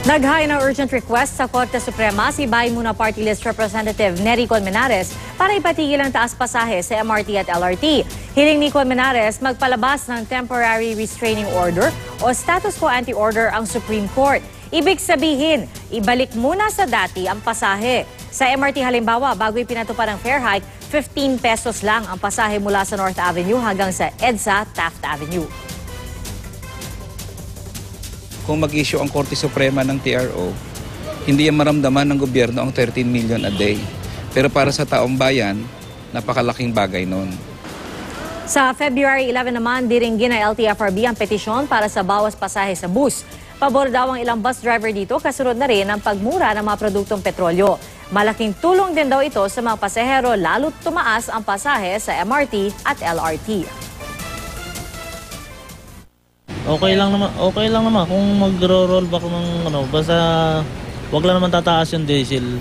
Naghain ng urgent request sa Korte Suprema si Baimuna Party List Representative Nery Colmenares para ipatigil ang taas pasahe sa MRT at LRT. Hiling ni Colmenares magpalabas ng temporary restraining order o status quo ante order ang Supreme Court. Ibig sabihin, ibalik muna sa dati ang pasahe. Sa MRT halimbawa, bago ipinatupad ang fare hike, 15 pesos lang ang pasahe mula sa North Avenue hanggang sa EDSA Taft Avenue. Kung mag-issue ang Korte Suprema ng TRO, hindi yan maramdaman ng gobyerno ang 13 million a day. Pero para sa taong bayan, napakalaking bagay nun. Sa February 11 naman, diringgin ng LTFRB ang petisyon para sa bawas pasahe sa bus. Pabor daw ang ilang bus driver dito, kasunod na rin ang pagmura ng mga produktong petrolyo. Malaking tulong din daw ito sa mga pasahero, lalo't tumaas ang pasahe sa MRT at LRT. Okay lang naman kung magro-roll back ng basta wag lang naman tataas yung diesel.